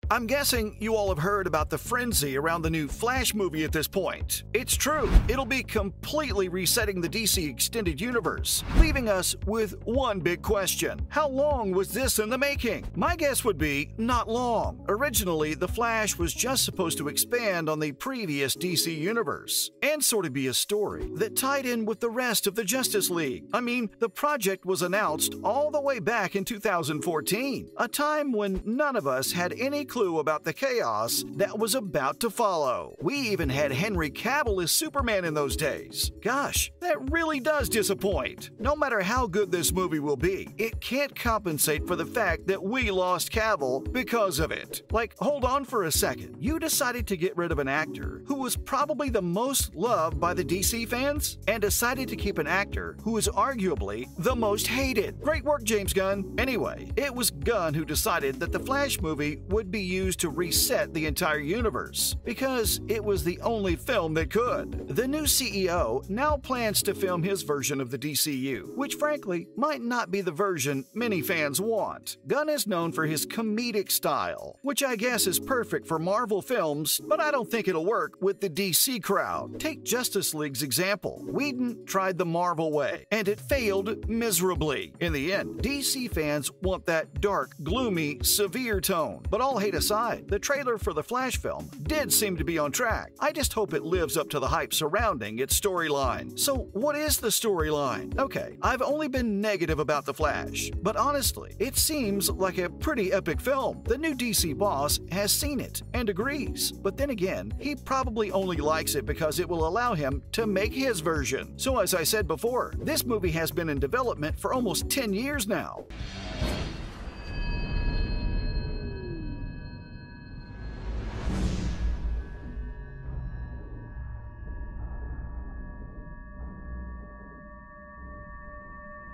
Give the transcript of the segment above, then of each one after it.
I'm guessing you all have heard about the frenzy around the new Flash movie at this point. It's true, it'll be completely resetting the DC Extended Universe, leaving us with one big question. How long was this in the making? My guess would be not long. Originally, The Flash was just supposed to expand on the previous DC universe and sort of be a story that tied in with the rest of the Justice League. I mean, the project was announced all the way back in 2014, a time when none of us had any clue about the chaos that was about to follow. We even had Henry Cavill as Superman in those days. Gosh, that really does disappoint. No matter how good this movie will be, it can't compensate for the fact that we lost Cavill because of it. Like, hold on for a second. You decided to get rid of an actor who was probably the most loved by the DC fans and decided to keep an actor who is arguably the most hated. Great work, James Gunn. Anyway, it was Gunn who decided that the Flash movie would be used to reset the entire universe because it was the only film that could. The new CEO now plans to film his version of the DCU, which frankly might not be the version many fans want. Gunn is known for his comedic style, which I guess is perfect for Marvel films, but I don't think it'll work with the DC crowd. Take Justice League's example. Whedon tried the Marvel way, and it failed miserably. In the end, DC fans want that dark, gloomy, severe tone, but all hate aside, the trailer for the Flash film did seem to be on track. I just hope it lives up to the hype surrounding its storyline. So what is the storyline? Okay, I've only been negative about the Flash, but honestly, it seems like a pretty epic film. The new DC boss has seen it and agrees, but then again, he probably only likes it because it will allow him to make his version. So as I said before, this movie has been in development for almost 10 years now.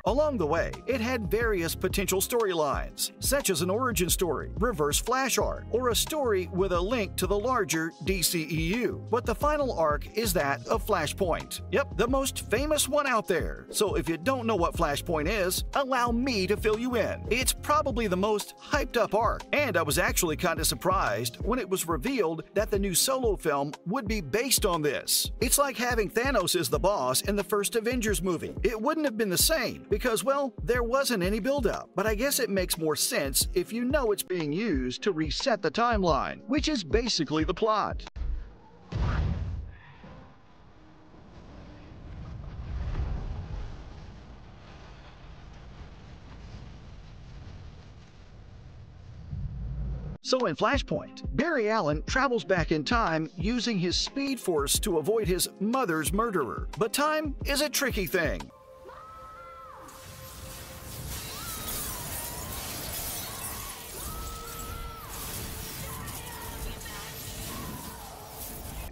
Along the way, it had various potential storylines, such as an origin story, reverse Flash arc, or a story with a link to the larger DCEU. But the final arc is that of Flashpoint. Yep, the most famous one out there. So if you don't know what Flashpoint is, allow me to fill you in. It's probably the most hyped up arc, and I was actually kind of surprised when it was revealed that the new Solo film would be based on this. It's like having Thanos as the boss in the first Avengers movie. It wouldn't have been the same, because, well, there wasn't any build-up. But I guess it makes more sense if you know it's being used to reset the timeline, which is basically the plot. So in Flashpoint, Barry Allen travels back in time using his Speed Force to avoid his mother's murderer. But time is a tricky thing.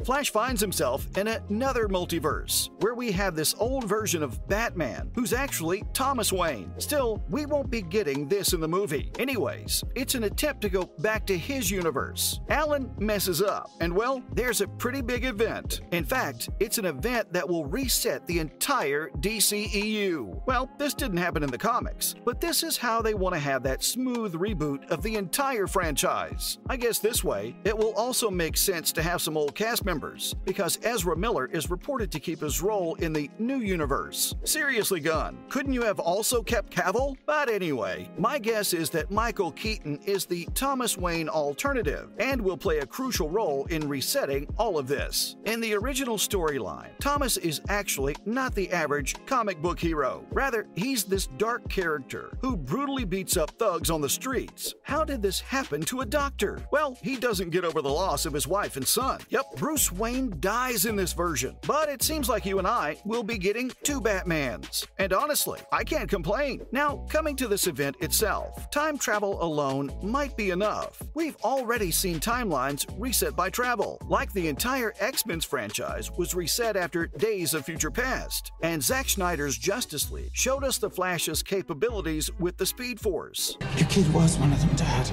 Flash finds himself in another multiverse, where we have this old version of Batman, who's actually Thomas Wayne. Still, we won't be getting this in the movie. Anyways, it's an attempt to go back to his universe. Alan messes up, and well, there's a pretty big event. In fact, it's an event that will reset the entire DCEU. Well, this didn't happen in the comics, but this is how they want to have that smooth reboot of the entire franchise. I guess this way, it will also make sense to have some old cast members, because Ezra Miller is reported to keep his role in the new universe. Seriously, Gunn, couldn't you have also kept Cavill? But anyway, my guess is that Michael Keaton is the Thomas Wayne alternative and will play a crucial role in resetting all of this. In the original storyline, Thomas is actually not the average comic book hero. Rather, he's this dark character who brutally beats up thugs on the streets. How did this happen to a doctor? Well, he doesn't get over the loss of his wife and son. Yep, Bruce Wayne dies in this version, but it seems like you and I will be getting two Batmans. And honestly, I can't complain. Now, coming to this event itself, time travel alone might be enough. We've already seen timelines reset by travel, like the entire X-Men's franchise was reset after Days of Future Past, and Zack Snyder's Justice League showed us the Flash's capabilities with the Speed Force. Your kid was one of them, Dad.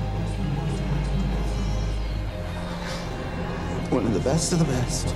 One of the best of the best.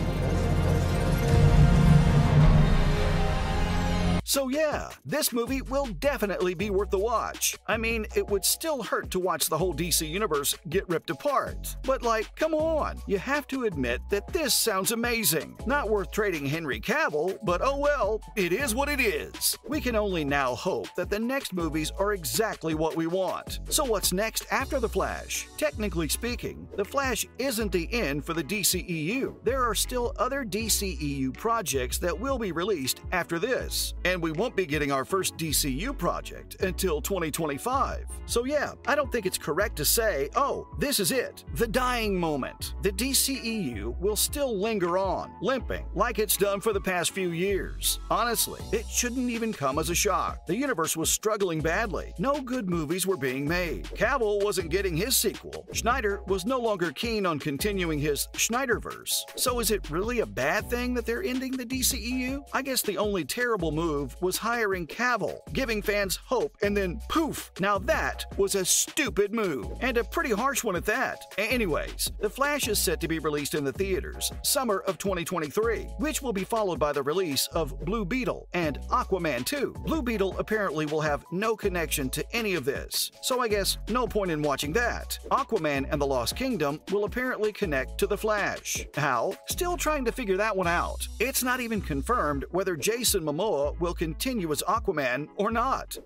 So yeah, this movie will definitely be worth the watch. I mean, it would still hurt to watch the whole DC universe get ripped apart. But like, come on, you have to admit that this sounds amazing. Not worth trading Henry Cavill, but oh well, it is what it is. We can only now hope that the next movies are exactly what we want. So what's next after The Flash? Technically speaking, The Flash isn't the end for the DCEU. There are still other DCEU projects that will be released after this, and we won't be getting our first DCU project until 2025. So yeah, I don't think it's correct to say, oh, this is it, the dying moment. The DCEU will still linger on, limping, like it's done for the past few years. Honestly, it shouldn't even come as a shock. The universe was struggling badly. No good movies were being made. Cavill wasn't getting his sequel. Schneider was no longer keen on continuing his Schneiderverse. So is it really a bad thing that they're ending the DCEU? I guess the only terrible move was hiring Cavill, giving fans hope, and then poof! Now that was a stupid move, and a pretty harsh one at that. Anyways, The Flash is set to be released in the theaters summer of 2023, which will be followed by the release of Blue Beetle and Aquaman 2. Blue Beetle apparently will have no connection to any of this, so I guess no point in watching that. Aquaman and the Lost Kingdom will apparently connect to The Flash. How? Still trying to figure that one out. It's not even confirmed whether Jason Momoa will continue as Aquaman or not.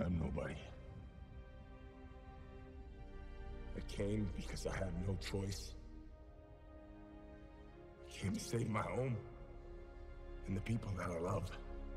I'm nobody. I came because I had no choice. I came to save my home and the people that I love.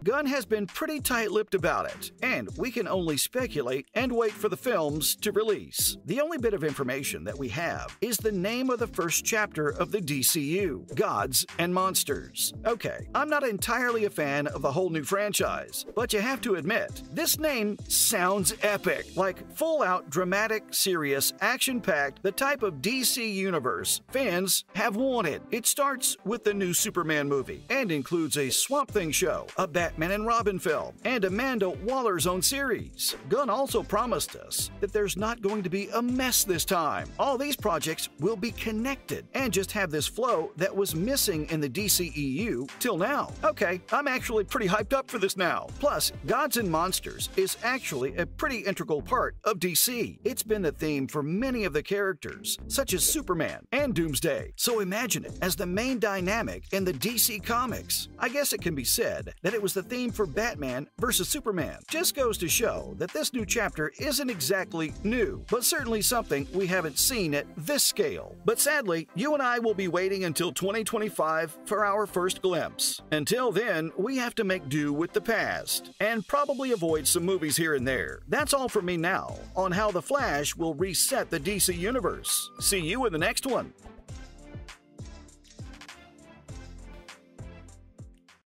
Gunn has been pretty tight-lipped about it, and we can only speculate and wait for the films to release. The only bit of information that we have is the name of the first chapter of the DCU, Gods and Monsters. Okay, I'm not entirely a fan of the whole new franchise, but you have to admit, this name sounds epic, like full-out dramatic, serious, action-packed, the type of DC universe fans have wanted. It starts with the new Superman movie and includes a Swamp Thing show, a Batman and Robin film, and Amanda Waller's own series. Gunn also promised us that there's not going to be a mess this time. All these projects will be connected and just have this flow that was missing in the DCEU till now. Okay, I'm actually pretty hyped up for this now. Plus, Gods and Monsters is actually a pretty integral part of DC. It's been the theme for many of the characters, such as Superman and Doomsday. So imagine it as the main dynamic in the DC comics. I guess it can be said that it was the theme for Batman vs. Superman. Just goes to show that this new chapter isn't exactly new, but certainly something we haven't seen at this scale. But sadly, you and I will be waiting until 2025 for our first glimpse. Until then, we have to make do with the past, and probably avoid some movies here and there. That's all from me now on how The Flash will reset the DC universe. See you in the next one.